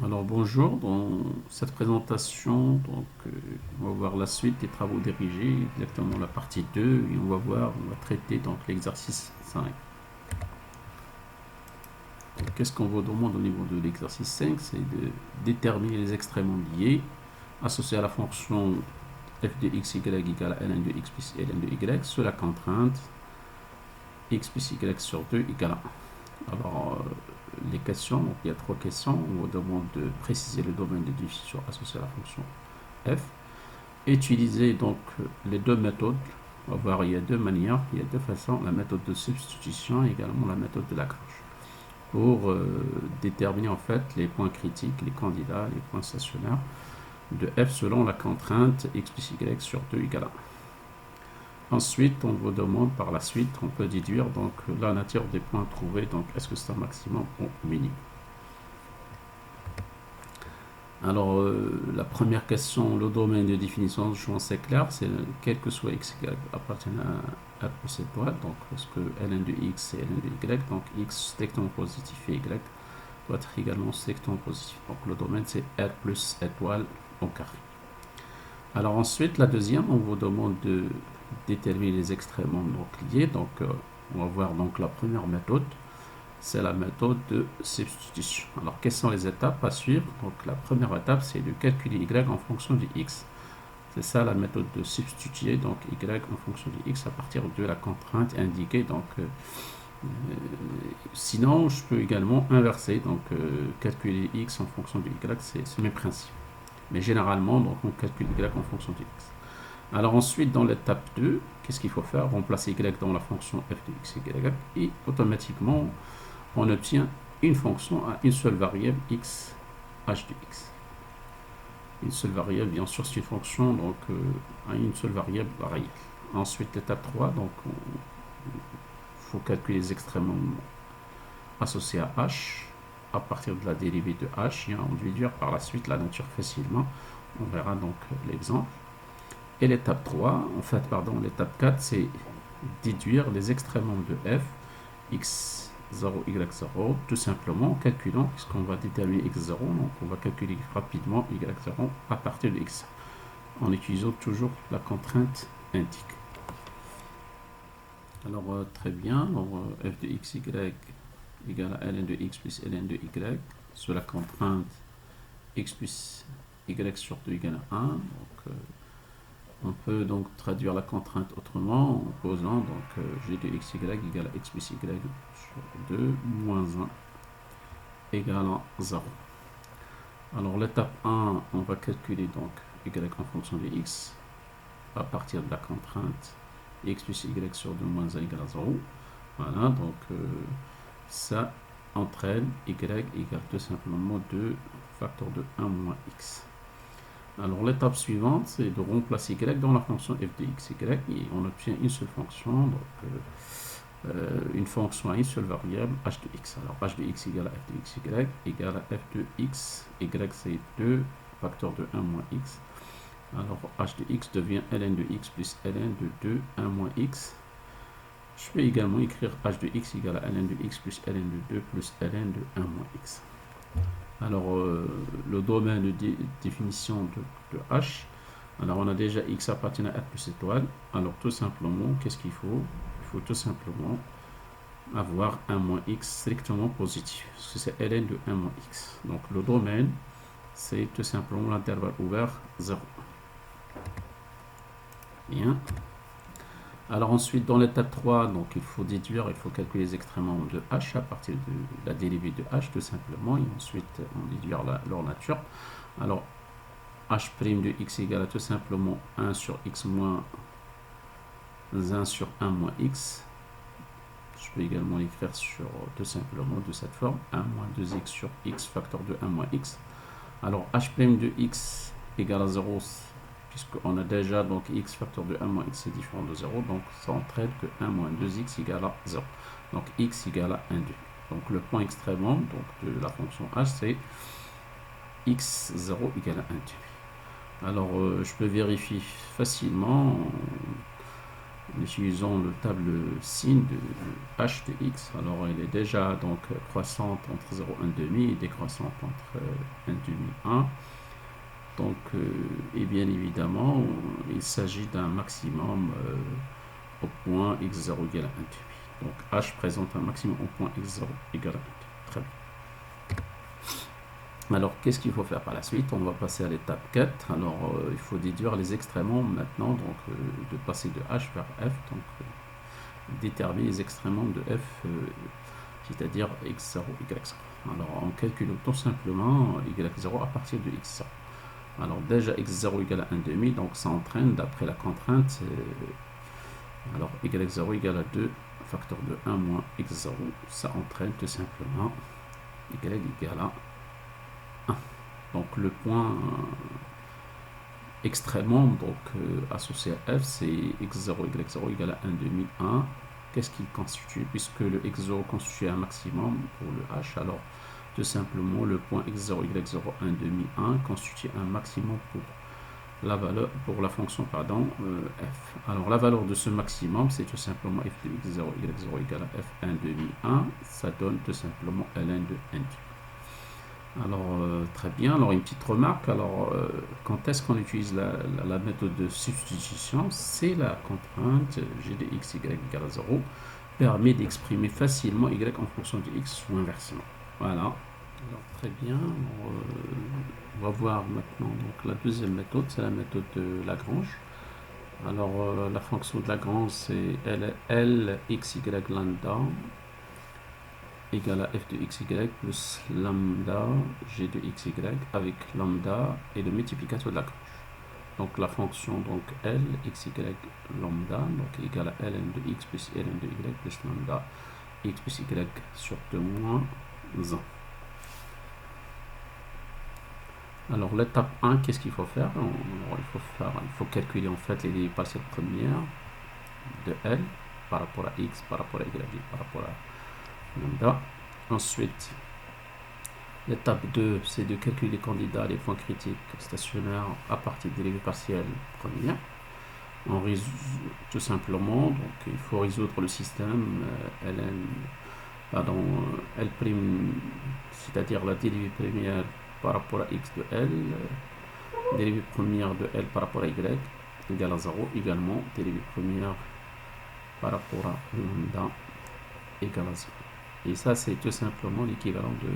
Alors bonjour, dans cette présentation, on va voir la suite des travaux dirigés, exactement la partie 2, et on va traiter donc l'exercice 5. Qu'est-ce qu'on vous demande au niveau de l'exercice 5? C'est de déterminer les extréments liés associés à la fonction f de x, y égale à ln de x plus ln de y sous la contrainte x plus y sur 2 égale à 1. Alors, les questions, donc il y a trois questions. On vous demande de préciser le domaine de définition associé à la fonction f. Utiliser donc les deux méthodes. On va voir, il y a deux manières, il y a deux façons, la méthode de substitution et également la méthode de Lagrange, pour déterminer en fait les points critiques, les candidats, les points stationnaires de f selon la contrainte x plus y sur 2 égale à 1. Ensuite, on vous demande par la suite, on peut déduire donc la nature des points trouvés, donc est-ce que c'est un maximum ou minimum. Alors, la première question, le domaine de définition, je pense c'est clair, c'est quel que soit x appartient à R plus étoile, donc parce que ln de x et ln de y, donc x strictement positif et y doit être également strictement positif. Donc le domaine c'est R plus étoile au carré. Alors ensuite, la deuxième, on vous demande de déterminer les extréments donc liés. Donc on va voir donc la première méthode, c'est la méthode de substitution. Alors quelles sont les étapes à suivre? Donc la première étape, c'est de calculer y en fonction de x. C'est ça la méthode de substituer donc y en fonction de x à partir de la contrainte indiquée. Donc sinon, je peux également inverser, donc calculer x en fonction de y, c'est le même principe. Mais généralement, donc, on calcule y en fonction de x. Alors ensuite, dans l'étape 2, qu'est-ce qu'il faut faire? Remplacer y dans la fonction f de x et y, et automatiquement, on obtient une fonction à une seule variable x, h de x. Une seule variable, bien sûr, c'est une fonction donc, à une seule variable réelle. Ensuite, l'étape 3, donc, il faut calculer les extréments associés à h à partir de la dérivée de h et en déduire par la suite la nature facilement. On verra donc l'exemple. Et l'étape 3, en fait, pardon, l'étape 4, c'est déduire les extréments de f, x0, y0, tout simplement en calculant, puisqu'on va déterminer x0, donc on va calculer rapidement y0 à partir de x, en utilisant toujours la contrainte indique. Alors, très bien, donc, f de x, y égale à ln de x plus ln de y, sous la contrainte x plus y sur 2 égale à 1. Donc, on peut donc traduire la contrainte autrement en posant donc g de xy égale à x plus y sur 2 moins 1 égale à 0. Alors l'étape 1, on va calculer donc y en fonction de x à partir de la contrainte x plus y sur 2 moins 1 égale à 0. Voilà, donc ça entraîne y égale tout simplement 2 facteur de 1 moins x. Alors l'étape suivante, c'est de remplacer y dans la fonction f de x, y, et on obtient une seule fonction, donc une fonction à une seule variable, h de x. Alors h de x égale à f de x, y égale à f de x, y c'est 2 facteur de 1 moins x. Alors h de x devient ln de x plus ln de 2, 1 moins x. Je peux également écrire h de x égale à ln de x plus ln de 2 plus ln de 1 moins x. Alors, le domaine de définition de h, alors on a déjà x appartient à R plus étoile. Alors, tout simplement, qu'est-ce qu'il faut? Il faut tout simplement avoir 1 moins x strictement positif, parce que c'est ln de 1 moins x. Donc, le domaine, c'est tout simplement l'intervalle ouvert 0. Bien. Alors ensuite, dans l'étape 3, donc il faut déduire, il faut calculer les extréments de h à partir de la dérivée de h, tout simplement, et ensuite on déduire leur nature. Alors, h' de x égale à tout simplement 1 sur x moins 1 sur 1 moins x. Je peux également l'écrire sur tout simplement de cette forme, 1 moins 2x sur x facteur de 1 moins x. Alors, h' de x égale à 0, puisqu'on a déjà donc x facteur de 1 moins x est différent de 0, donc ça entraîne que 1 moins 2x égale à 0. Donc x égale à 1,2. Donc le point extrémum donc, de la fonction h, c'est x0 égale à 1,2. Alors je peux vérifier facilement en utilisant le table signe de h de x. Alors elle est déjà donc croissante entre 0 et 1,5 et décroissante entre 1,5 et 1. Donc, et bien évidemment, il s'agit d'un maximum au point x0 égale à 1,5. Donc h présente un maximum au point x0 égale à 1,5. Très bien. Alors, qu'est-ce qu'il faut faire par la suite? On va passer à l'étape 4. Alors, il faut déduire les extréments maintenant, donc de passer de h vers f. Donc, déterminer les extréments de f, c'est-à-dire x0, y0. Alors, on calcule tout simplement y0 à partir de x0. Alors, déjà x0 égale à 1,5, donc ça entraîne, d'après la contrainte, alors y0 égale à 2, facteur de 1 moins x0, ça entraîne tout simplement y égale à 1. Donc le point extrêmement associé à f, c'est x0, y0 égale à 1,5, 1. Qu'est-ce qu'il constitue? Puisque le x0 constitue un maximum pour le h, alors tout simplement le point x0, y0, 1,5, 1 constitue un maximum pour la valeur, pour la fonction f. Alors la valeur de ce maximum, c'est tout simplement f de x0, y0 égale à f 1,5, 1. Ça donne tout simplement ln de 1,5. Alors, très bien. Alors, une petite remarque. Alors, quand est-ce qu'on utilise la méthode de substitution? C'est la contrainte g de x, y égale à 0 permet d'exprimer facilement y en fonction de x ou inversement. Voilà. Alors, très bien. Alors, on va voir maintenant donc, la deuxième méthode, c'est la méthode de Lagrange. Alors, la fonction de Lagrange, c'est L x, y lambda égale à f de xy plus lambda g de xy avec lambda et le multiplicateur de Lagrange. Donc la fonction donc L xy lambda donc égale à ln de x plus ln de y plus lambda x plus y sur 2 moins 1. Alors l'étape 1, qu'est-ce qu'il faut faire? Il faut calculer en fait les dérivées partielles premières de L par rapport à x, par rapport à y et par rapport à lambda. Ensuite, l'étape 2, c'est de calculer les candidats, les points critiques stationnaires à partir des dérivées partielles premières. On résout tout simplement, donc il faut résoudre le système L', c'est-à-dire la dérivée première par rapport à x de L, dérivée première de L par rapport à y égale à 0, également dérivée première par rapport à lambda égale à 0. Et ça, c'est tout simplement l'équivalent de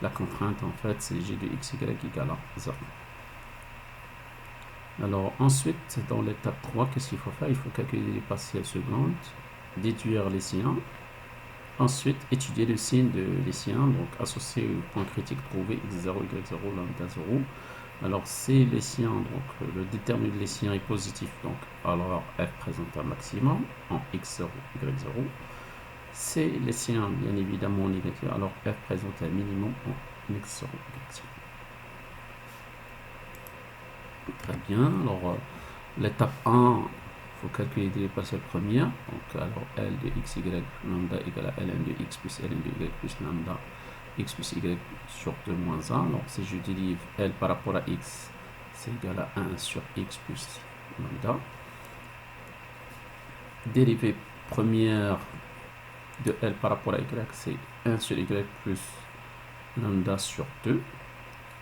la contrainte, en fait, c'est g de xy égale à 0. Alors, ensuite, dans l'étape 3, qu'est-ce qu'il faut faire? Il faut calculer les partielles secondes, déduire les siens, ensuite étudier le signe de les siens, donc associé au point critique trouvé x0, y0, lambda 0. Alors, c'est les siens, donc le déterminant de les siens est positif, donc alors f présente un maximum en x0, y0. C'est les siens, bien évidemment, négatifs. Alors, f présente un minimum en x0, y0. Très bien. Alors, l'étape 1, il faut calculer les partielles premières. Donc, alors, L de xy lambda égale à ln de x plus ln de y plus lambda x plus y sur 2 moins 1. Alors, si je dérive L par rapport à x, c'est égal à 1 sur x plus lambda. Dérivée première de L par rapport à y, c'est 1 sur y plus lambda sur 2.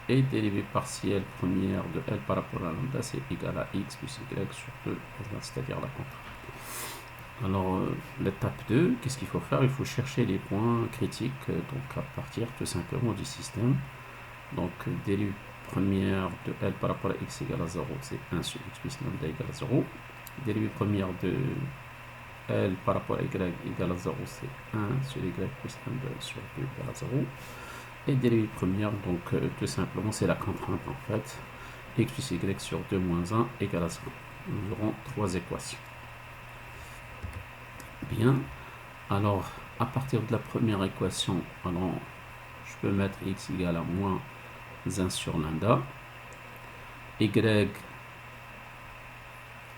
Et dérivée partielle première de L par rapport à lambda, c'est égal à x plus y sur 2, c'est-à-dire la contrainte. Alors, l'étape 2, qu'est-ce qu'il faut faire? Il faut chercher les points critiques, donc à partir tout simplement du système. Donc, dérivée première de L par rapport à x égale à 0, c'est 1 sur x plus lambda égale à 0. Dérivée première de L par rapport à y égale à 0, c'est 1 sur y plus lambda sur 2 égale à 0. Et dérivée première, donc tout simplement, c'est la contrainte en fait. X plus y sur 2 moins 1 égale à 0. Nous aurons 3 équations. Bien. Alors, à partir de la première équation, alors, je peux mettre x égale à moins 1 sur lambda. Y,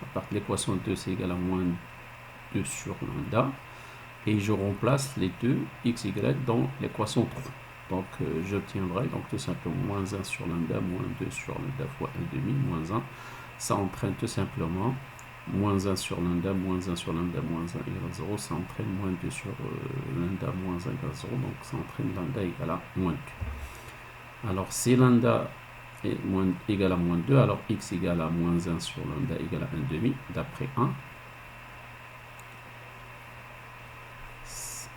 à partir de l'équation 2, c'est égal à moins 2 sur lambda. Et je remplace les deux x, y dans l'équation 3. Donc, j'obtiendrai donc tout simplement moins 1 sur lambda, moins 2 sur lambda fois 1,5, moins 1. Ça entraîne tout simplement moins 1 sur lambda, moins 1 sur lambda, moins 1 égale 0, ça entraîne moins 2 sur lambda, moins 1 égale 0, donc ça entraîne lambda égale à moins 2. Alors si lambda est égal à moins 2, alors x égale à moins 1 sur lambda égale à 1 demi, d'après 1.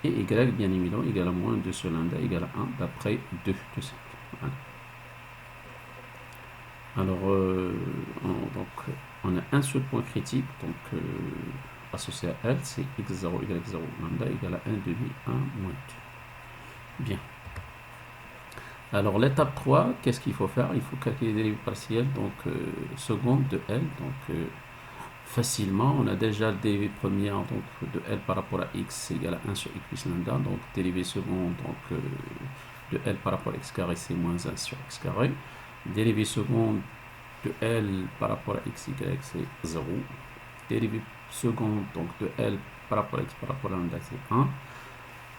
Et y, bien évidemment, égale à moins 2 sur lambda égale à 1, d'après 2, tout simple. Voilà. Alors, donc, on a un seul point critique, donc associé à L, c'est x0, y0, lambda égale à 1 demi, 1, moins 2. Bien. Alors, l'étape 3, qu'est-ce qu'il faut faire? Il faut calculer les dérivées partielles, donc seconde de L, donc facilement, on a déjà le dérivé première donc, de L par rapport à x, c'est égal à 1 sur x plus lambda, donc dérivé second donc, de L par rapport à x carré, c'est moins 1 sur x carré. Dérivé second de L par rapport à x, y, c'est 0. Dérivé second donc, de L par rapport à x par rapport à lambda, c'est 1.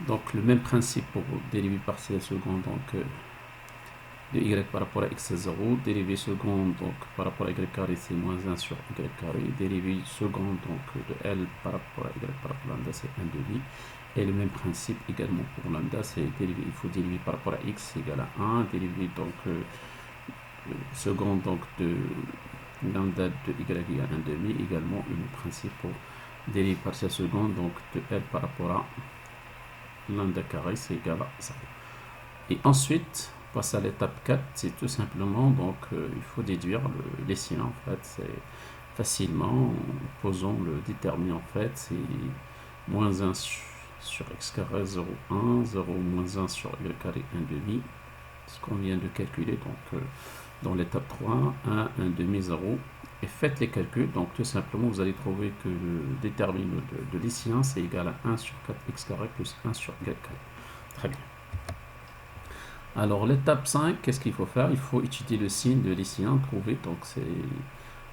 Donc le même principe pour dérivé partiel second donc, de y par rapport à x, c'est 0. Dérivé second donc, par rapport à y carré, c'est moins 1 sur y carré. Dérivé second donc, de L par rapport à y par rapport à lambda, c'est 1 demi. Et le même principe également pour lambda, c'est dérivé, il faut dériver par rapport à x égale à 1. Dérivé donc second donc de lambda de y égale à 1 demi, également le même principe pour dérivé partiel second donc de L par rapport à lambda carré, c'est égal à 0. Et ensuite, passe à l'étape 4, c'est tout simplement, donc il faut déduire les signes en fait, c'est facilement, en posant le déterminant en fait, c'est moins 1 sur x carré 0, 1, 0 moins 1 sur y carré 1 demi, ce qu'on vient de calculer, donc dans l'étape 3, 1, 1 demi, 0, et faites les calculs, donc tout simplement vous allez trouver que le déterminant de l'Hessien c'est égal à 1 sur 4x carré plus 1 sur y carré. Très bien. Alors l'étape 5, qu'est-ce qu'il faut faire? Il faut étudier le signe de l'Hessien, trouver, donc c'est,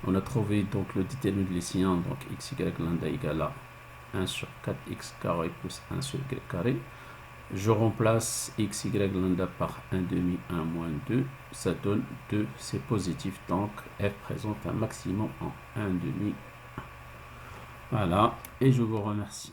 on a trouvé donc le déterminant de l'Hessien, donc x, y, lambda égale à 1 sur 4x carré plus 1 sur y carré. Je remplace x, y, lambda par 1 demi, 1 moins 2, ça donne 2, c'est positif, donc f présente un maximum en 1 demi. Voilà, et je vous remercie.